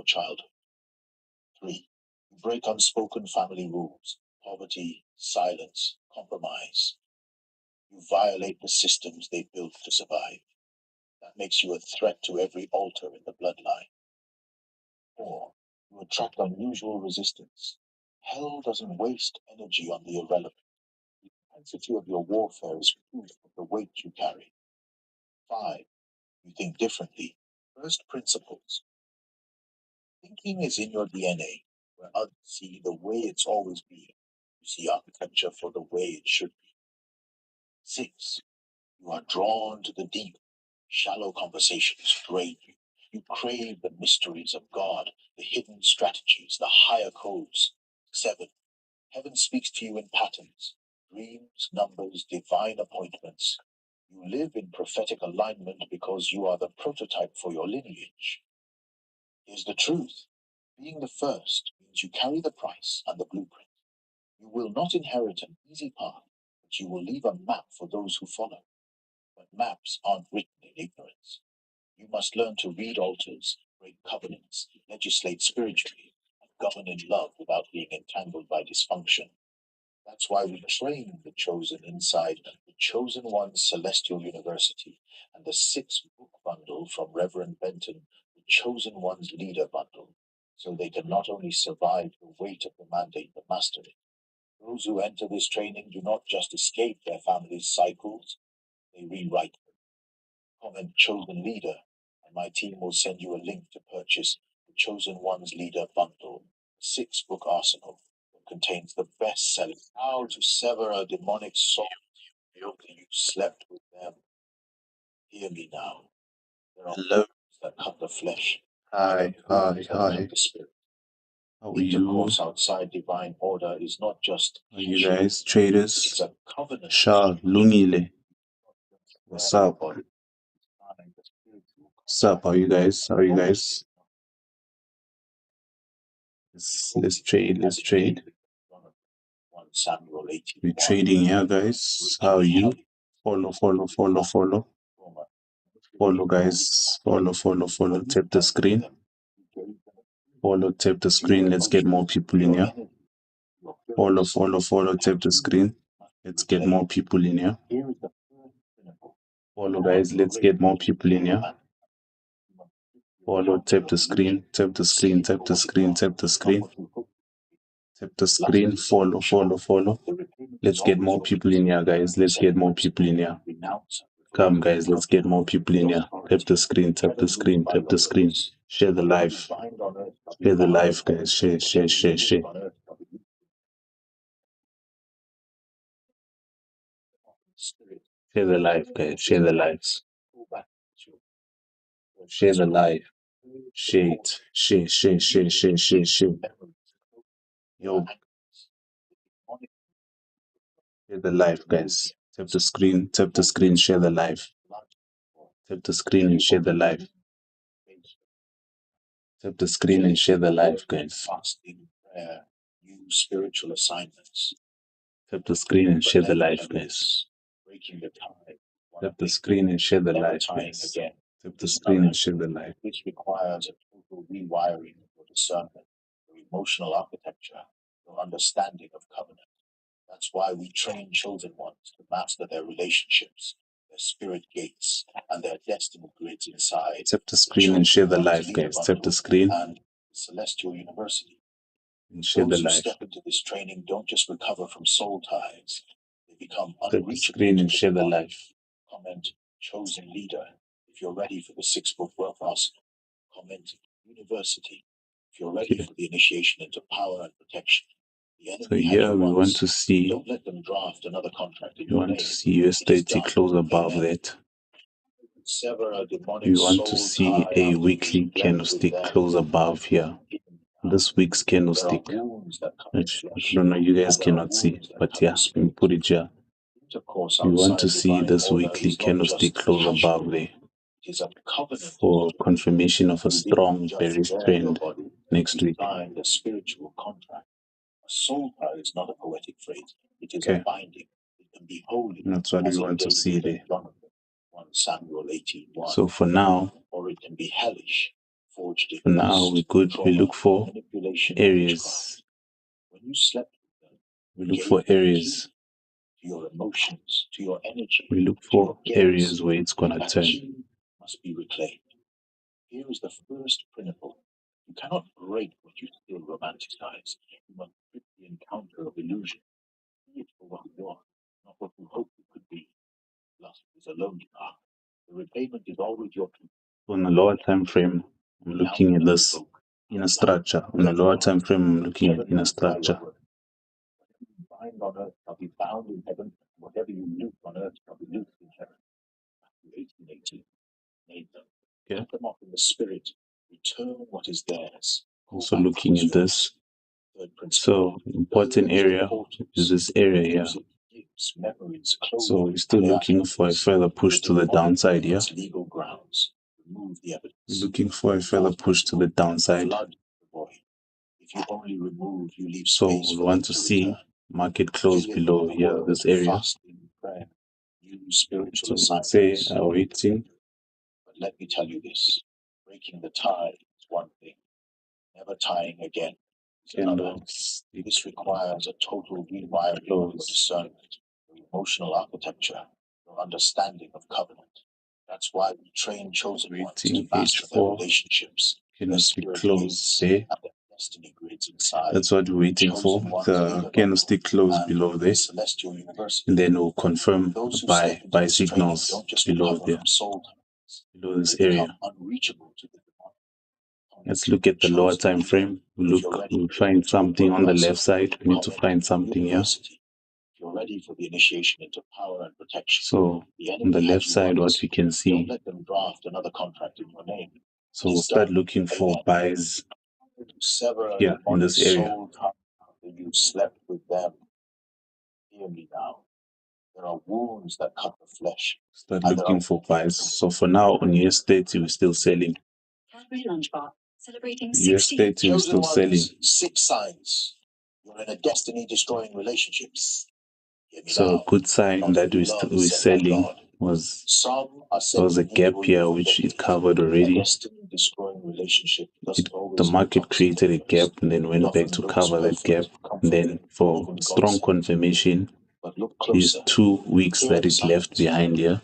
your childhood. 3. You break unspoken family rules, poverty, silence, compromise. You violate the systems they built to survive. That makes you a threat to every altar in the bloodline. 4. You attract unusual resistance. Hell doesn't waste energy on the irrelevant. The intensity of your warfare is proof of the weight you carry. 5. You think differently. First principles. Thinking is in your DNA, where others see the way it's always been. You see architecture for the way it should be. 6. You are drawn to the deep. Shallow conversations drain you. You crave the mysteries of God, the hidden strategies, the higher codes. 7. Heaven speaks to you in patterns, dreams, numbers, divine appointments. You live in prophetic alignment because you are the prototype for your lineage. Here's the truth. Being the first means you carry the price and the blueprint. You will not inherit an easy path, but you will leave a map for those who follow. But maps aren't written in ignorance. You must learn to read altars, break covenants, legislate spiritually, and govern in love without being entangled by dysfunction. That's why we train the chosen inside the Chosen One's Celestial University and the 6-book bundle from Reverend Benton, the Chosen One's Leader Bundle, so they can not only survive the weight of the mandate but master it. Those who enter this training do not just escape their family's cycles, they rewrite them. Comment Chosen Leader, and my team will send you a link to purchase the Chosen One's Leader Bundle, a 6-book arsenal that contains the best-selling How to Sever a Demonic Soul after you slept with them. Hear me now. There are Hello. that cut the flesh. Hi. The spirit. How are you? Intercourse outside divine order is not just How are you guys, traders? it's a covenant. Shah, Lungile. What's up? What's up? How are you guys? How are you guys? Let's trade. Let's trade. We're trading here, guys. How are you? Follow. Follow, guys. Follow. Tap the screen. Follow, tap the screen. Let's get more people in here. Follow. Tap the screen. Let's get more people in here. Follow, guys. Let's get more people in here. Follow, tap the screen. Tap the screen. Tap the screen. Tap the screen. Tap the screen. Follow. Let's get more people in here, guys. Let's get more people in here. Come, guys. Let's get more people in here. Tap the screen. Tap the screen. Tap the screen. Share the live. Share the live, guys. Share. Share the live, guys. Share the live. Share the live. Share it. Share. Yo. Share the live, guys. Tap the screen. Share the live. Tap the screen and share the live. Tap the screen and share the live, guys. Fasting, prayer, new spiritual assignments. Tap the screen and share the live, guys. Breaking the tide. Tap the screen and share the live, guys. Tap the screen and share the live. Which requires a total rewiring of your discernment, your emotional architecture, your understanding of covenant. That's why we train chosen ones to master their relationships, their spirit gates, and their destiny grids inside. Tap the screen and share the live, guys. Tap the screen. And Celestial University. And share the live. Those who step into this training don't just recover from soul ties. They become unreachable. Tap the screen and share the live. Comment Chosen Leader if you're ready for the 6-book wealth arsenal. Comment University if you're ready for the initiation into power and protection. So yeah, we want to see US30 close above that. We want to see a weekly candlestick close above here. This week's candlestick. I don't know, you guys cannot see, but yeah, let me put it here. We want to see this weekly candlestick close above there for confirmation of a strong bearish trend next week. Soul tie is not a poetic phrase. It is a binding. It can be holy. That's what we want to see there. 1 Samuel 18:1. So for now, or it can be hellish. forged in For now, lust, we trauma, look for manipulation, and witchcraft. areas. When you slept with them, We you look gave for them the areas. key to your emotions, to your energy, We look to for your gifts. areas where it's gonna That turn. key must be reclaimed. Here is the first principle. You cannot break what you still romanticize. You must break the encounter of illusion. See it for what you are, not what you hope it could be. Lust is a lonely path. The repayment is always your truth. On a lower time frame, I'm looking at this in a structure. On a lower time frame, I'm looking at in a structure. Whatever you bind on earth shall be bound in heaven. Whatever you loose on earth shall be loosed in heaven. Matthew 18:18. Name them. Okay. Put them up in the spirit. Return what is theirs. Also looking at this. So important area is this area here. So we're still looking for a further push to the downside here. Legal grounds. Remove the evidence. We're looking for a further push to the downside. If you only remove, you leave So space we for want them to see return. market close below here, this area. Fasting, prayer, use spiritual So we'll say assignments. our waiting. But let me tell you this: breaking the tie is one thing; never tying again is another. This requires a total rewiring of your discernment, your emotional architecture, your understanding of covenant. That's why we train chosen ones to master their relationships, their spirit gates, and their destiny grids inside. That's what we're waiting for. The candlestick close below there. And then we'll confirm buy signals below there, below this area. Let's look at the lower time frame. We'll find something on the left side. We need to find something here. You're ready for the initiation into power and protection. So on the left side, what we can see. Don't let them draft another contract in your name. So we'll start looking for buys here in this area. You slept with them. Hear me now. There are wounds that cut the flesh. Start looking for buys. So for now, on US30, we're still selling. US30, we're still selling. 6 signs. You're in a destiny-destroying relationships. So a good sign that we're selling was there was a gap here which it covered already. The market created a gap and then went back to cover that gap. And then for strong confirmation, these 2 weeks that it left behind here,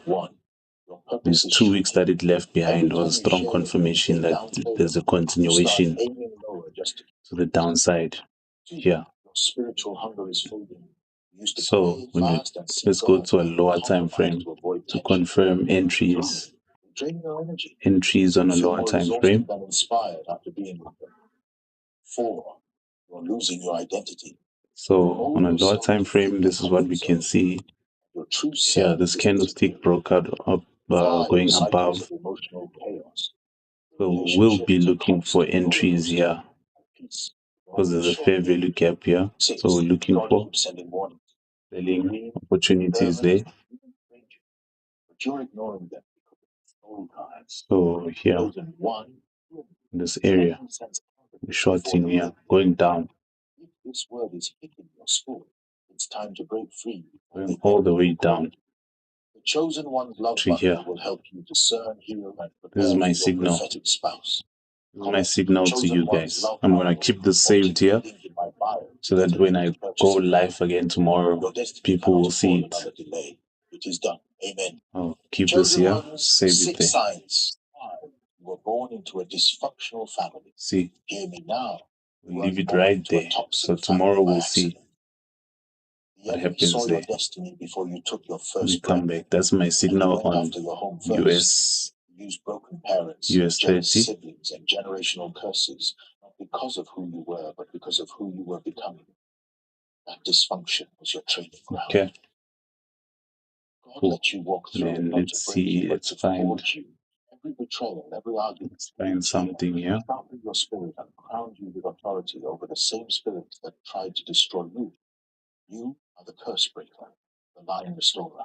these 2 weeks that it left behind was strong confirmation that there's a continuation to the downside here. So let's go to a lower time frame to confirm entries on a lower time frame. 4, you're losing your identity. So on a lower time frame, this is what we can see. Yeah, this candlestick broke out up, going above. So we'll be looking for entries here because there's a fair value gap here. So we're looking for selling opportunities there. So here, in this area, the shorting here, going down. This word is hitting your spirit. It's time to break free. Going all the way down. The chosen one's love here. will help you discern, heal, and prepare this is my your signal. prophetic spouse. This is my signal to you guys. I'm gonna keep this saved here so that when I go live again tomorrow, people will see it. It is done. Amen. I'll keep this here, save it there. Signs. You were born into a dysfunctional family. See, hear me now. We'll leave it right there. So tomorrow we'll see what happens there. Before you took your first Let me come back. That's my signal on broken parents, US30. siblings, and generational curses, not because of who you were, but because of who you were becoming. That dysfunction was your training ground. Okay. God let you walk through then let's see. Let's find. Every betrayal, every argument. Let's find something here. Sharpened your spirit and crowned you with authority over the same spirits that tried to destroy you. You are the curse breaker, the line restorer.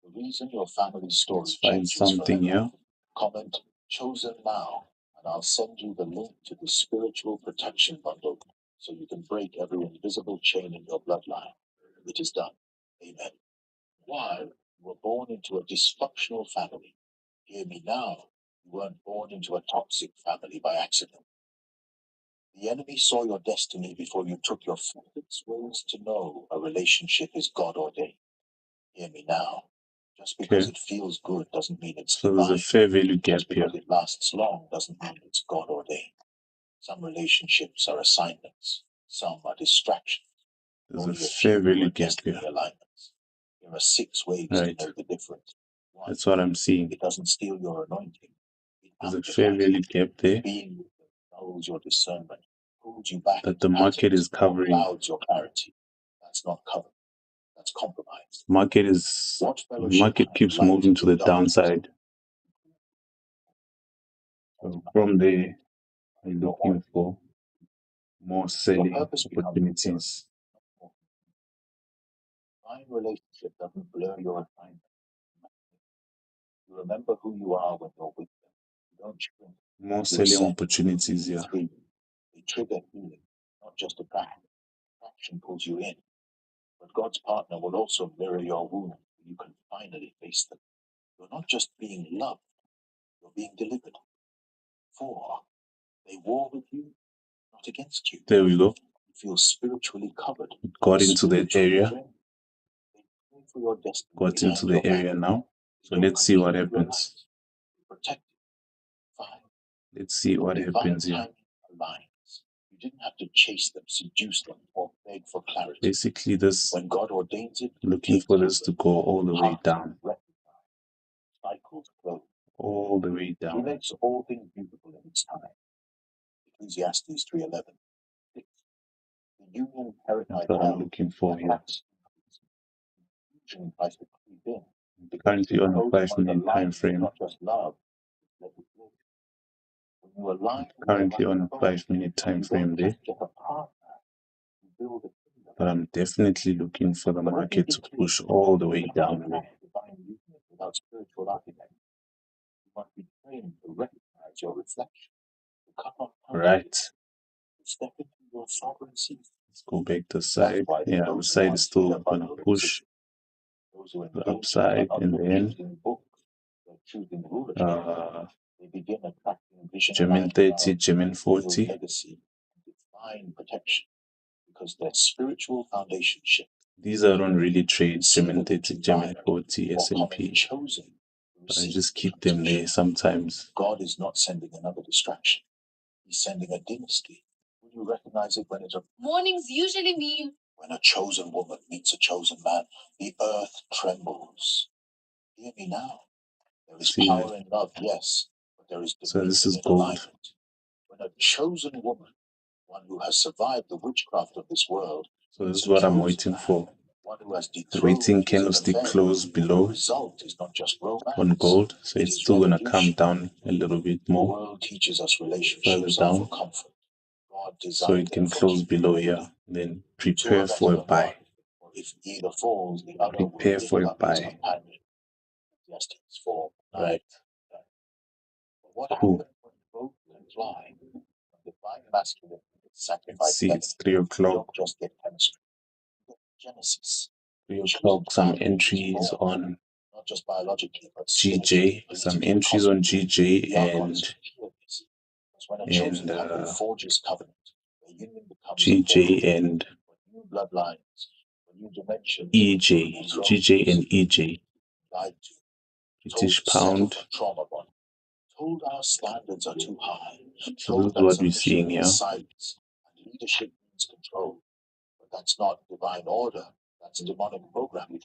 The reason your family's story Let's find changes something forever. here. Comment chosen now, and I'll send you the link to the spiritual protection bundle so you can break every invisible chain in your bloodline. It is done. Amen. While you were born into a dysfunctional family, hear me now. You weren't born into a toxic family by accident. The enemy saw your destiny before you took your 6 ways to know a relationship is God ordained. Hear me now. Just because it feels good doesn't mean it's So there's a divine. fair value gap Just because it lasts long doesn't mean it's God ordained. Some relationships are assignments. Some are distractions. There's a Only fair few are value gap destiny here. alignments. There are 6 ways to know the difference. One, That's what I'm seeing. it doesn't steal your anointing. There's a fair value gap there. Being with them knows your discernment, pulls you back that the market is covering. Clouds your clarity. That's not cover. That's compromise. Market keeps moving to the downside. So from there, I'm looking for more selling opportunities. Divine relationship doesn't blur your assignment. You remember who you are when you're with them. You don't shrink. More selling opportunities here. They trigger healing, not just attraction. Attraction pulls you in. But God's partner will also mirror your wound. You can finally face them. You're not just being loved, you're being delivered. 4, they war with you, not against you. There we go. You feel spiritually covered. Got into the area. They pray for your destiny. Got into the area now. So let's see what happens. Protect. 5. Let's see what happens here. You didn't have to chase them, seduce them, or beg for clarity. Basically, this when God ordains it, looking for this to go all the way down. Cycles close. All the way down. He makes all things beautiful in its time. Ecclesiastes 3:11. The union carried by That's what I'm looking for here. Currently on a 5-minute time frame. Not just love. When you align currently on a 5-minute time frame there. But I'm definitely looking for the market to push all the way down there. Without spiritual architect, you must be trained to recognize your reflection. Right. Step into your sovereignty. Let's go back to the side. Yeah, the side is still going to push the upside in the end. Gemin 30, Gemin 40. Because their spiritual foundation shift. These I don't really trade Gemin 30, Gemin 40, S&P. But I just keep them there sometimes. God is not sending another distraction. He's sending a dynasty. Will you recognize it when it's a... Mornings usually mean... When a chosen woman meets a chosen man, the earth trembles. Hear me now. There is power in love, yes, but there is so this is gold. Alignment. When a chosen woman, one who has survived the witchcraft of this world... So this is what I'm waiting for. Waiting candlestick close below on gold, so it's still gonna come down a little bit more further down, so it can close below here. Then prepare for a buy. Prepare for a buy. Right. Cool. Let's see, it's 3 o'clock. 3 o'clock, some entries on GJ, some entries on GJ and GJ and EJ, GJ and EJ, British pound. Told our standards are too high. So this is what we're seeing here. Leadership means control, but that's not divine order. That's demonic programming.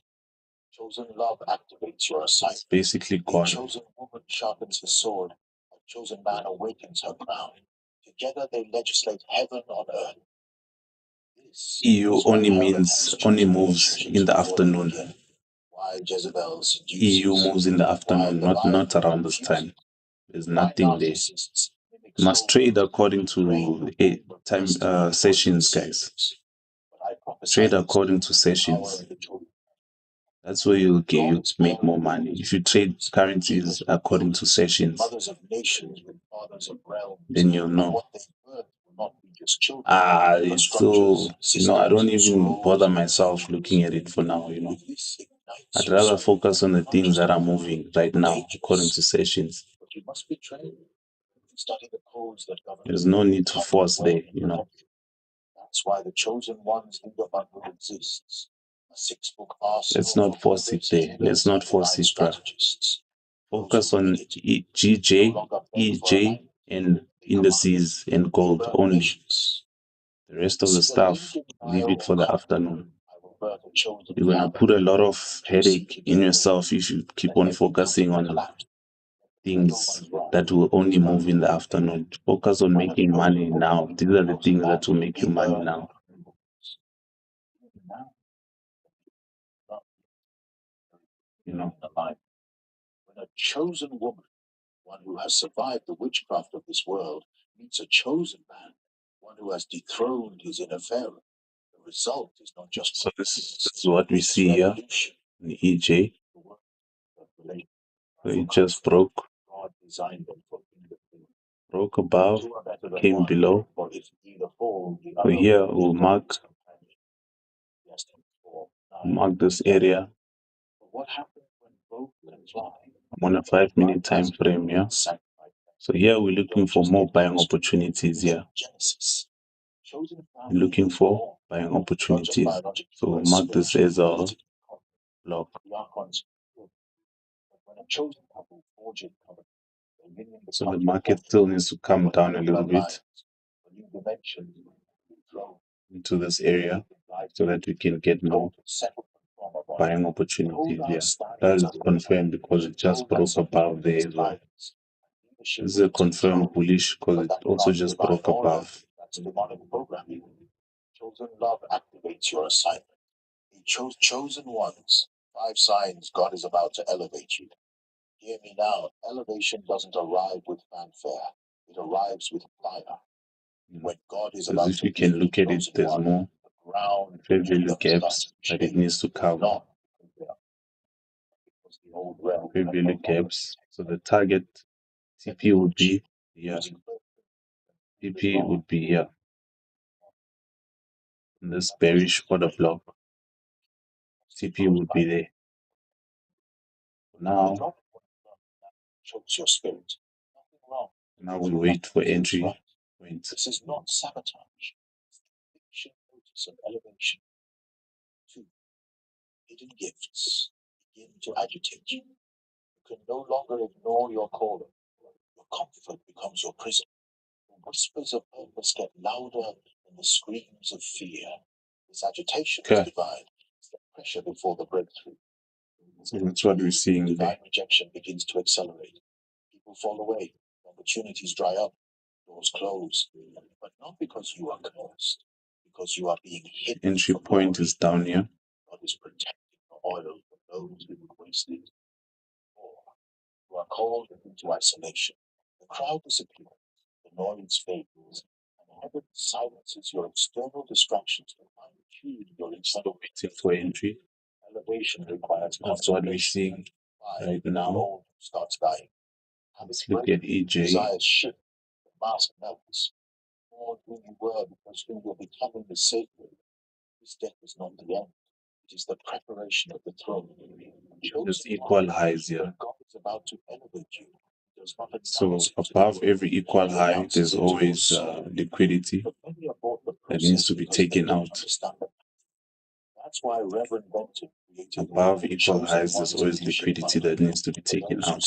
Chosen love activates your assignment. It's basically gone. A chosen woman sharpens her sword. A chosen man awakens her crown. Together they legislate heaven on earth. EU only moves in the afternoon. EU moves in the afternoon, not around this time. There's nothing there. Must trade according to time sessions, guys. Trade according to sessions. That's where you'll make more money. If you trade currencies according to sessions, then you'll know. It's still, I don't even bother myself looking at it for now, I'd rather focus on the things that are moving right now according to sessions. But you must be trained. Study the codes that govern. There's no need to force there, That's why the chosen one's leader bundle exists. A 6-book arsenal. Let's not force it there. Let's not force it, bruh. Focus on GJ, EJ, and indices and gold only. The rest of the stuff, leave it for the afternoon. You're gonna put a lot of headache in yourself if you keep on focusing on things that will only move in the afternoon. Focus on making money now. These are the things that will make you money now. When a chosen woman, one who has survived the witchcraft of this world, meets a chosen man, one who has dethroned his inner pharaoh, the result is not just. So this is what we see here in the EJ. So it just broke above, came below. So here we'll mark this area. I'm on a 5-minute time frame here. So here we're looking for more buying opportunities here. We're looking for buying opportunities. So we'll mark this as a block. So the market still needs to come down a little bit into this area so that we can get more buying opportunities here. That is confirmed because it just broke above there as well. This is a confirmed bullish because it also just broke above. That's demonic programming. Chosen love activates your assignment. He chose chosen ones. 5 signs God is about to elevate you. Hear me now. Elevation doesn't arrive with fanfare. It arrives with fire. When God is about if you can look at it, there's more fair value gaps that it needs to cover. Fair value gaps. So the target TP would be here. TP would be here. In this bearish order block, TP would be there. Now we wait for entry. This is not sabotage. It's notice of elevation. 2. Hidden gifts begin to agitate you. You can no longer ignore your calling. Your comfort becomes your prison. The whispers of purpose get louder than the screams of fear. This agitation is divine. It's the pressure before the breakthrough. So that's what we're seeing there. Divine rejection begins to accelerate. People fall away. Opportunities dry up. Doors close. But not because you are cursed. Because you are being hidden. Entry point is down here. God is protecting the oil from those who would waste it. 4. You are called into isolation. The crowd disappears. The noise fades. And heaven silences your external distractions to fine-tune your internal. Waiting for entry. Elevation requires That's what we're seeing right now. Starts dying. Let's look at EJ. Desires shift. The mask melts. More who you were because who you're becoming is sacred. This death is not the end. It is the preparation of the throne. There's equal highs here. God is about to elevate you. So above every equal high, there's always liquidity that needs to be taken out. That's why Reverend Benton created above equal highs, there's always liquidity that needs to be taken out.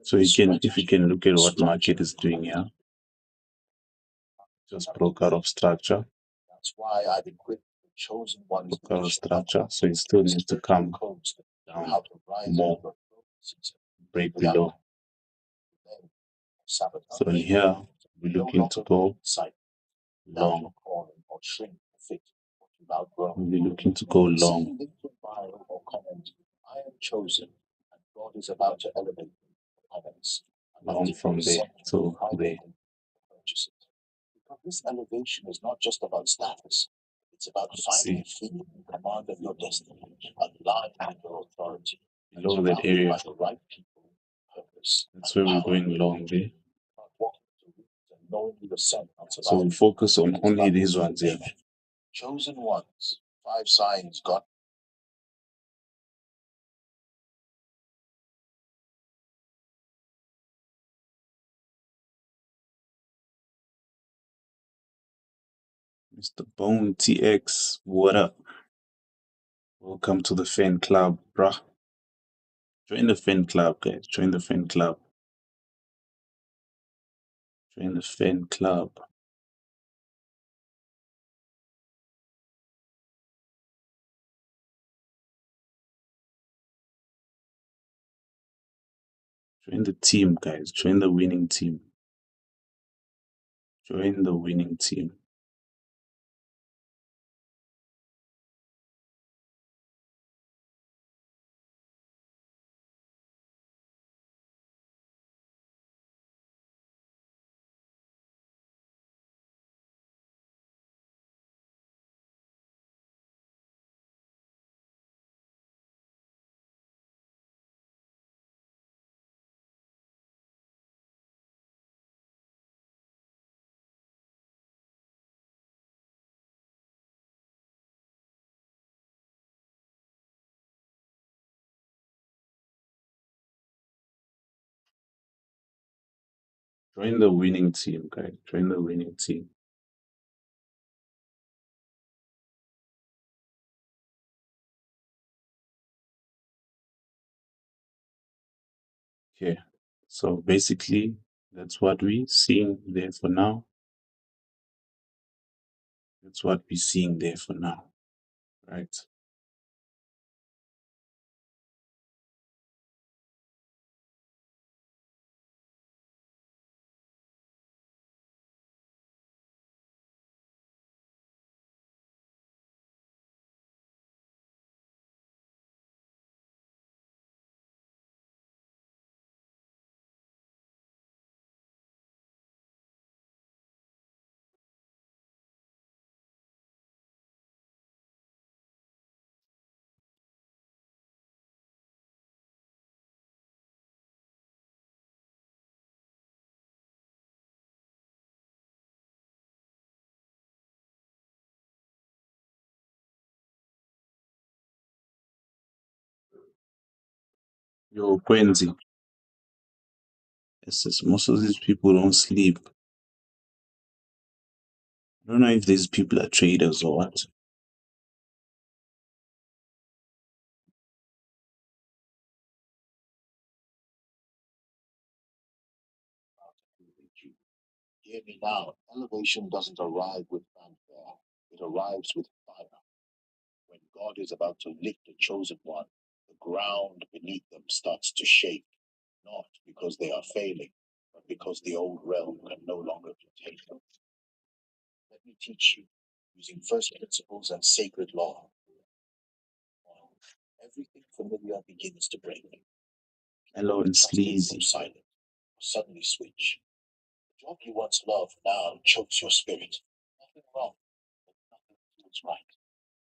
So you can, if you can look at what market is doing here, just broke out of structure. That's why I've equipped the chosen ones. Broke out of structure, so it still needs to come down more, break below. So in here, we're looking to go long. We're looking to go long. I am chosen, and God is about to elevate comments. Long from there to there. Because this elevation is not just about status. It's about finding freedom and command of your destiny, aligned with your authority. Below that area, the right people, purpose. That's where we're going long there. So we focus on only these ones here. Chosen ones, 5 signs God Mr. Bone TX, what up? Welcome to the fan club, bruh. Join the fan club, guys. Join the fan club. Join the fan club. Join the team, guys. Join the winning team. Join the winning team. Join the winning team, guys. Join the winning team. Okay. So basically, that's what we're seeing there for now. That's what we're seeing there for now, right? Yo, Quenzi, it's just most of these people don't sleep. I don't know if these people are traders or what. Hear me now. Elevation doesn't arrive with fanfare. It arrives with fire. When God is about to lift the chosen one, the ground beneath them starts to shake, not because they are failing, but because the old realm can no longer contain them. Let me teach you, using first principles and sacred law. Everything familiar begins to break. Hello and Trust it sleazy. grow silent, or suddenly switch. The job you once loved now chokes your spirit. Nothing wrong, but nothing feels right.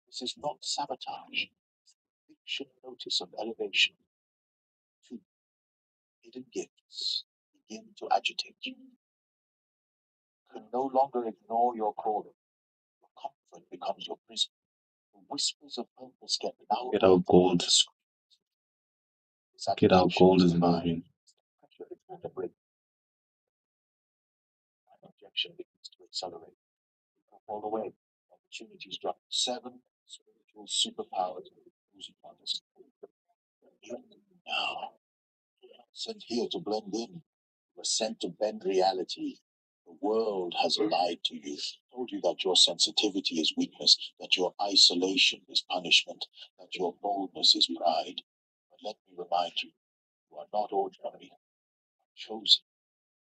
This is not sabotage. Fiction notice of elevation. Two hidden gifts begin to agitate you. You can no longer ignore your calling. Your comfort becomes your prison. The whispers of purpose get louder. Get our gold. Get our gold is moving. Pressure begins to break. Objection begins to accelerate. You fall away. Opportunities drop. 7 spiritual superpowers lose upon us. You now sent here to blend in. You were sent to bend reality. The world has lied to you, told you that your sensitivity is weakness, that your isolation is punishment, that your boldness is pride. But let me remind you, you are not ordinary, you are chosen,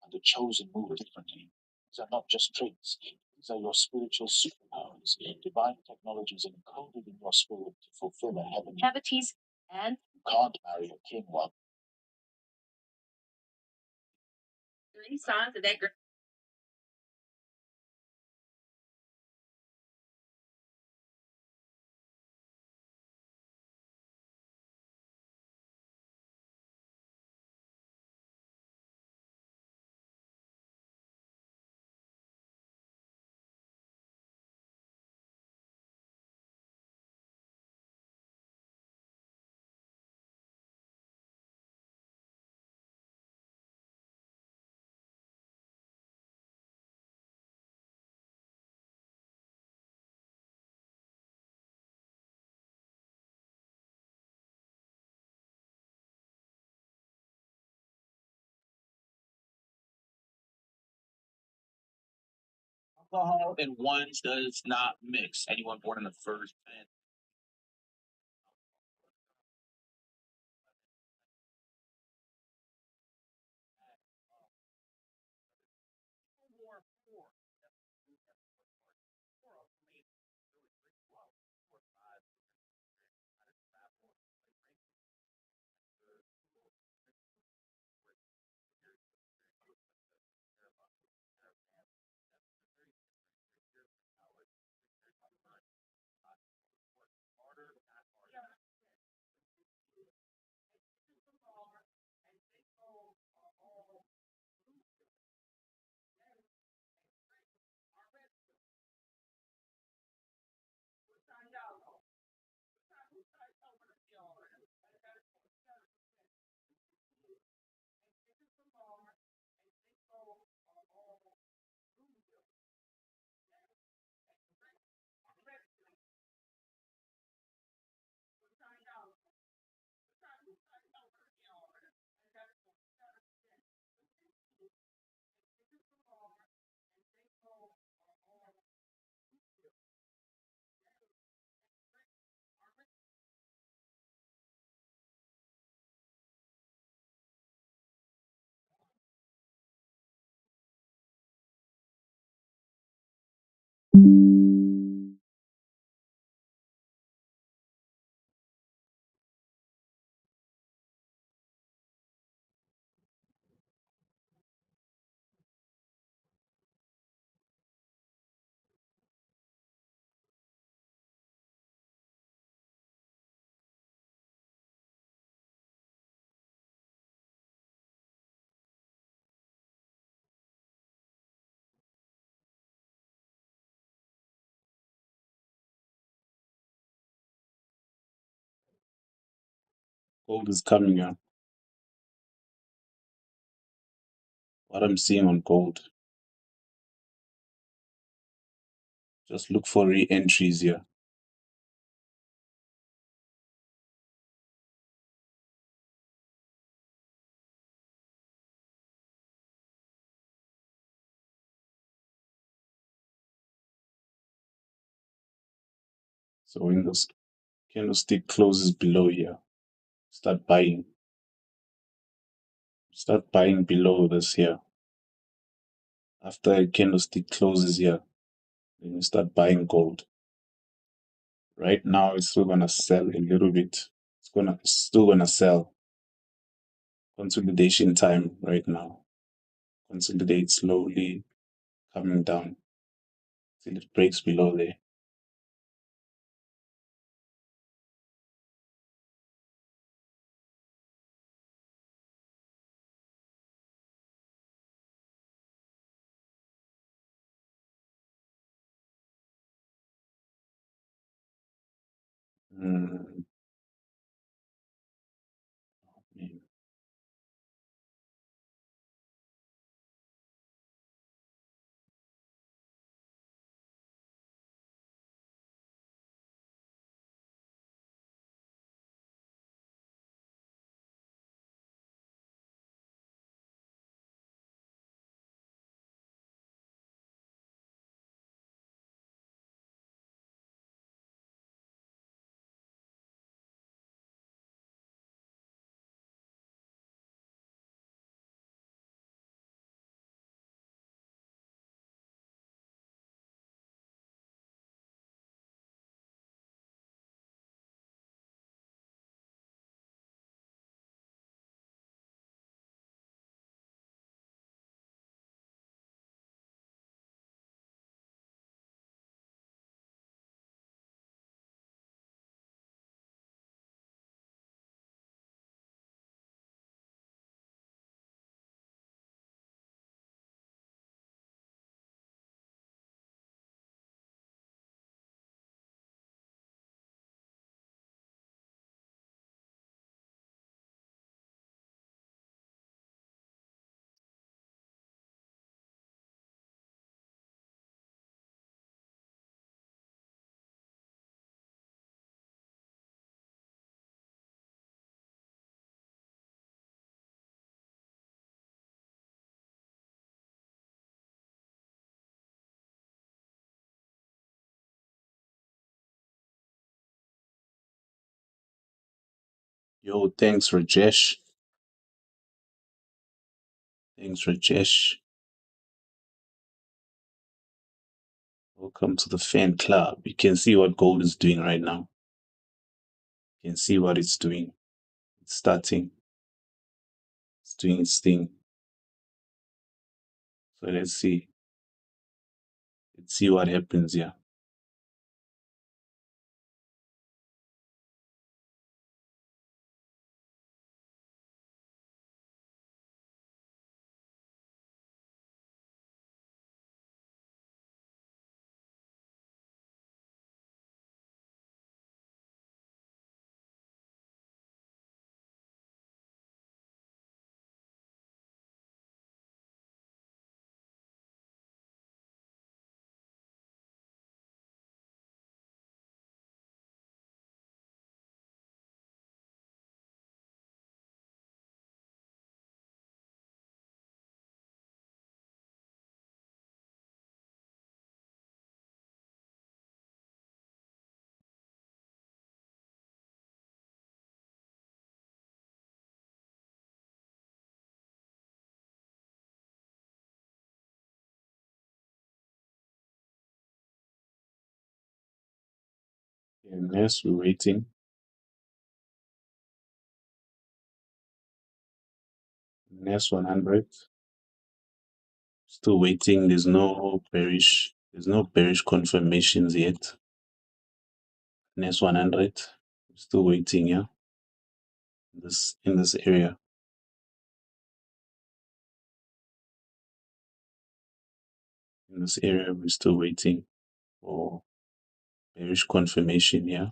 and the chosen move differently. These are not just traits, these are your spiritual superpowers, divine technologies encoded in your spirit to fulfill a heavenly cavities, and you can't marry a king while 3 signs of that girl. alcohol and one does not mix. Anyone born in the first and Gold is coming up. What I'm seeing on gold, just look for re-entries here. So when this candlestick closes below here, start buying. Start buying below this here. After a candlestick closes here, then you start buying gold. Right now, it's still gonna sell a little bit. Still gonna sell. Consolidation time right now. Consolidate slowly, coming down till it breaks below there. Mm, man. Yo, thanks, Rajesh. Thanks, Rajesh. Welcome to the fan club. You can see what gold is doing right now. You can see what it's doing. It's starting. It's doing its thing. So let's see. Let's see what happens here. And yes, we're waiting. Next 100. Still waiting. There's no bearish confirmations yet. Next 100. Still waiting, yeah. In this area. In this area, we're still waiting for bearish confirmation, yeah.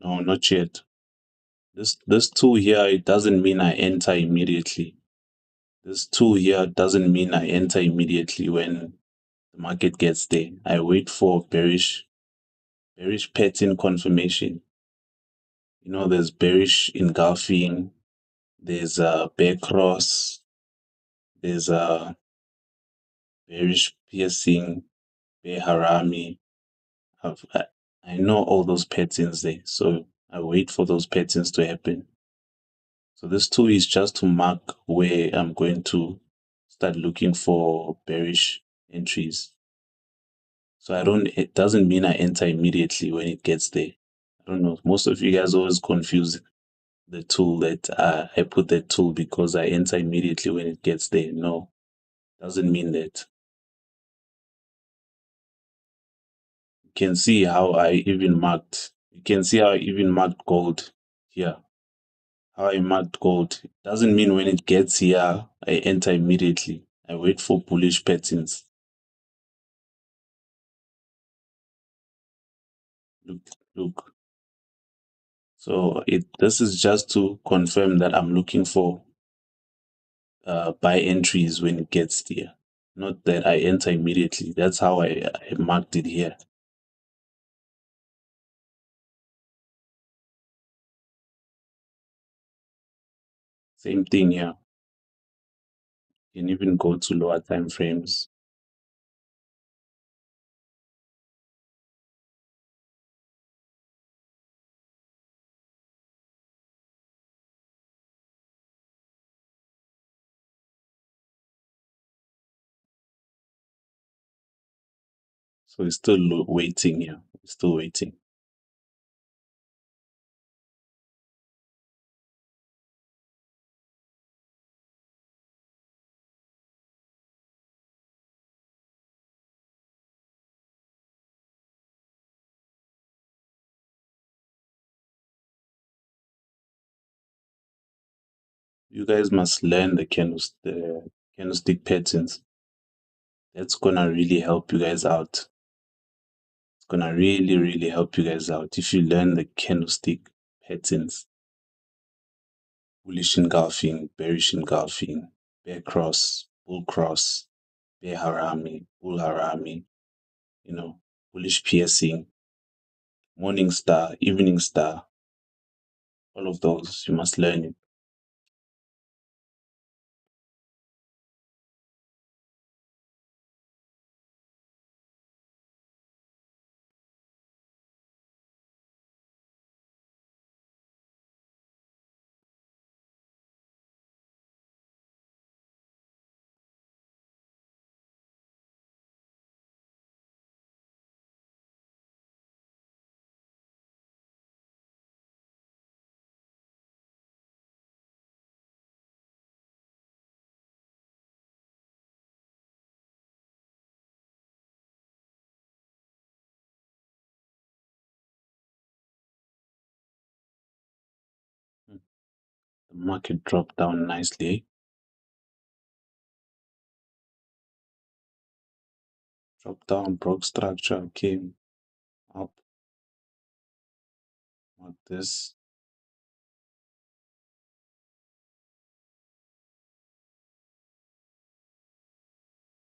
No, not yet. This tool here, it doesn't mean I enter immediately. This tool here doesn't mean I enter immediately when the market gets there. I wait for bearish pattern confirmation. You know, there's bearish engulfing, there's a bear cross, there's a bearish piercing, bear harami. I know all those patterns there, so I wait for those patterns to happen. So this tool is just to mark where I'm going to start looking for bearish entries. So it doesn't mean I enter immediately when it gets there. I don't know. Most of you guys always confuse the tool that I put that tool because I enter immediately when it gets there. No, doesn't mean that. You can see how I even marked. You can see how I even marked gold here. How I marked gold. It doesn't mean when it gets here, I enter immediately. I wait for bullish patterns. Look. So this is just to confirm that I'm looking for buy entries when it gets there. Not that I enter immediately. That's how I marked it here. Same thing here. You can even go to lower time frames. So it's still waiting here. It's still waiting. You guys must learn the candlestick patterns. That's gonna really help you guys out. It's gonna really, really help you guys out if you learn the candlestick patterns. Bullish engulfing, bearish engulfing, bear cross, bull cross, bear harami, bull harami, bullish piercing, morning star, evening star, all of those, you must learn it. The market dropped down nicely. Dropped down, broke structure, came up like this.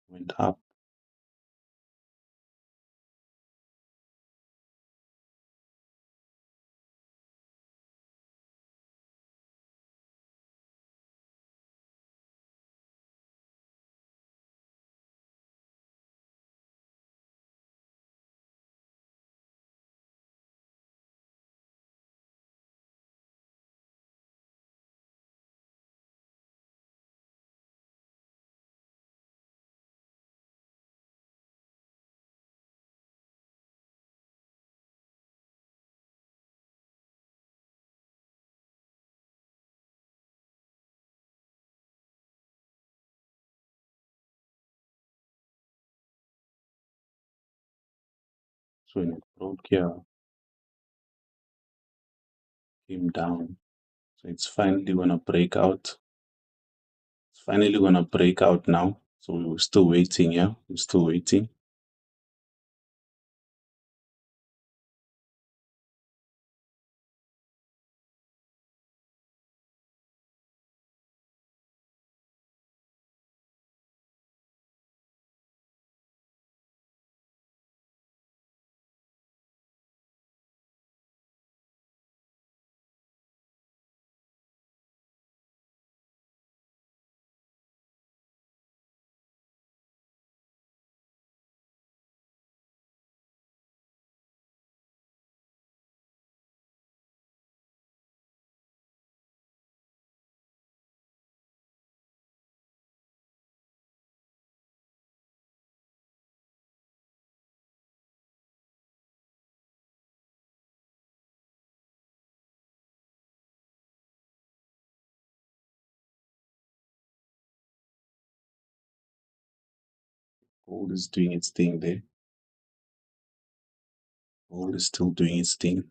Went up. So when it broke here, came down. So it's finally gonna break out. It's finally gonna break out now. So we're still waiting, yeah? We're still waiting. Gold is doing its thing there. Gold is still doing its thing.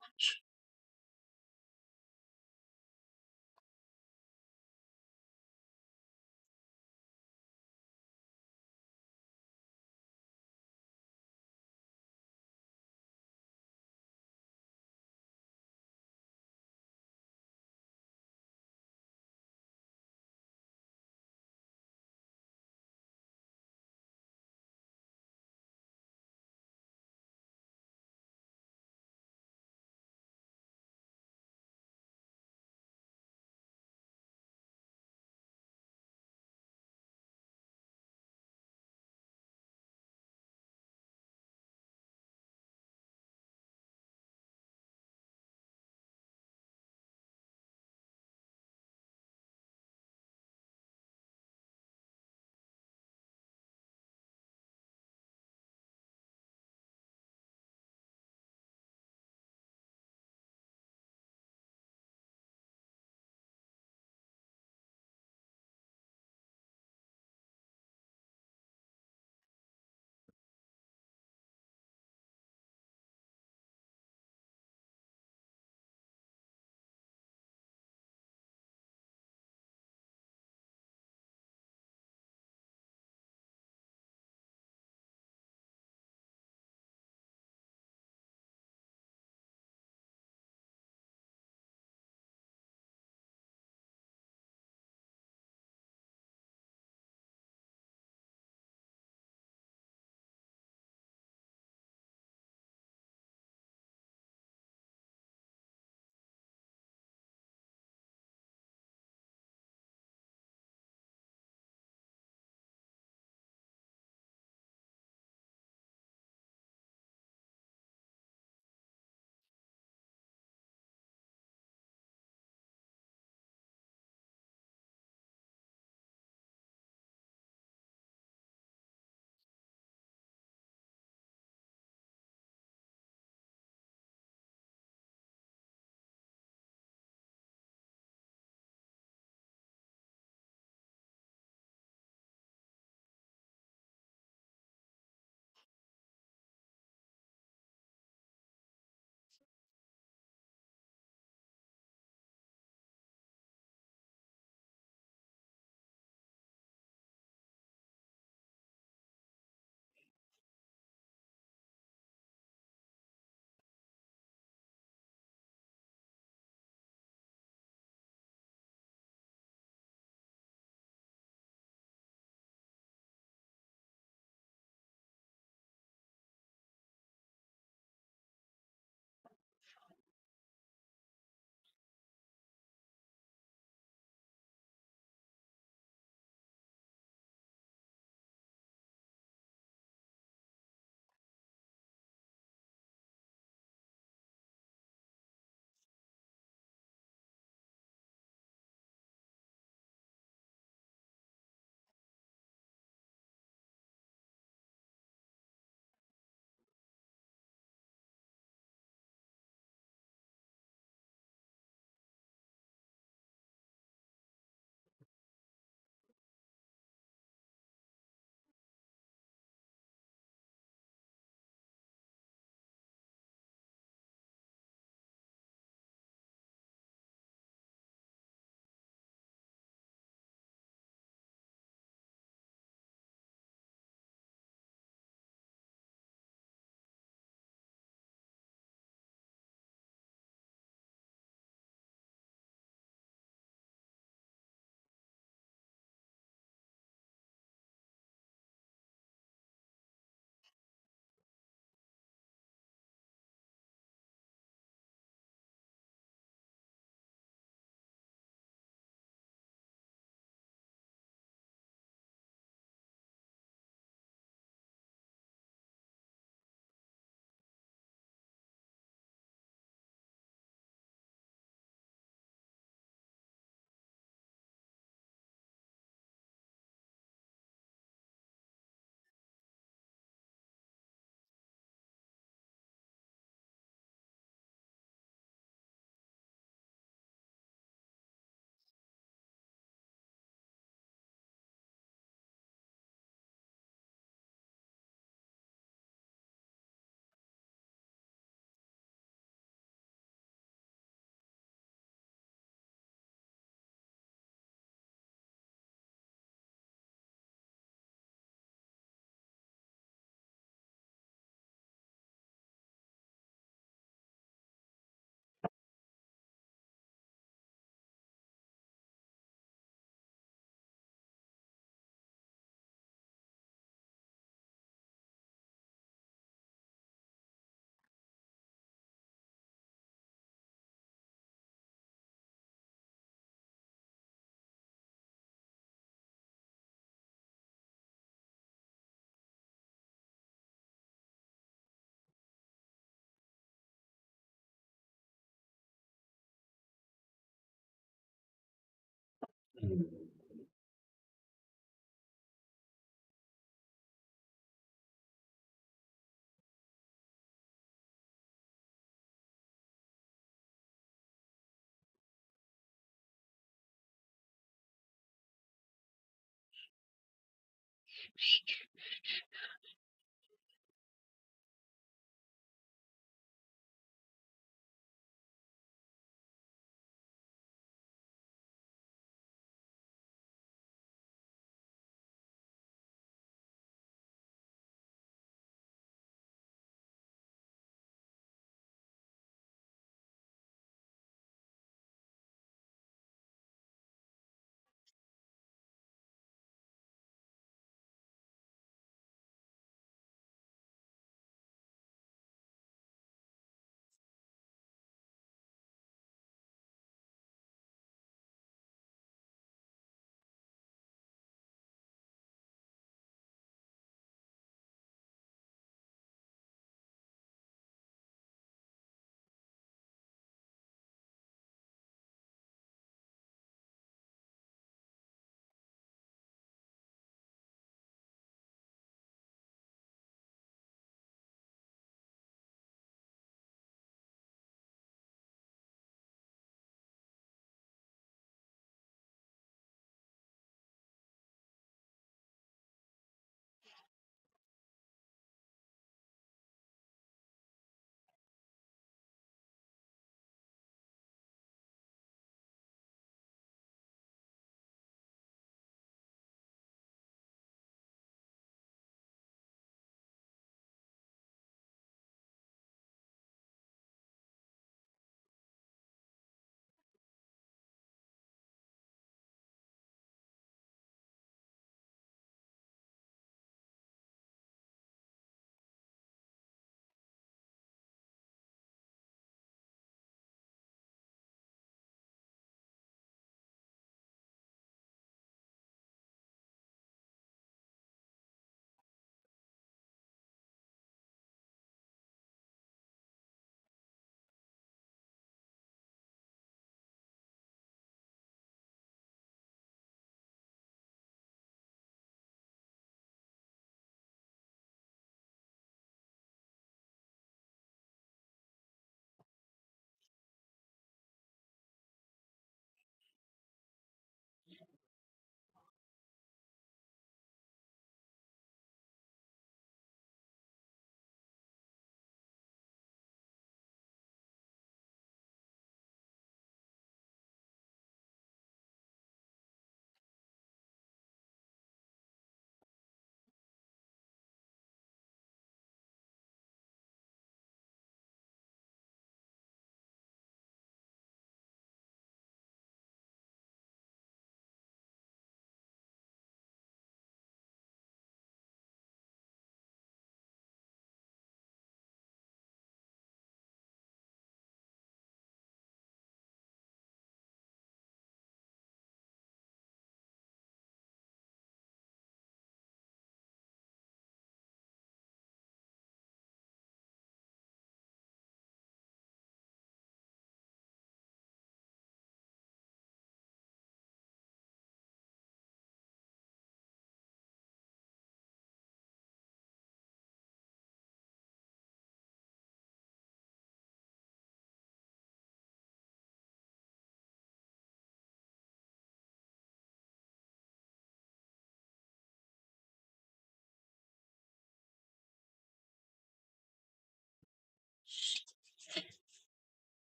much. Please.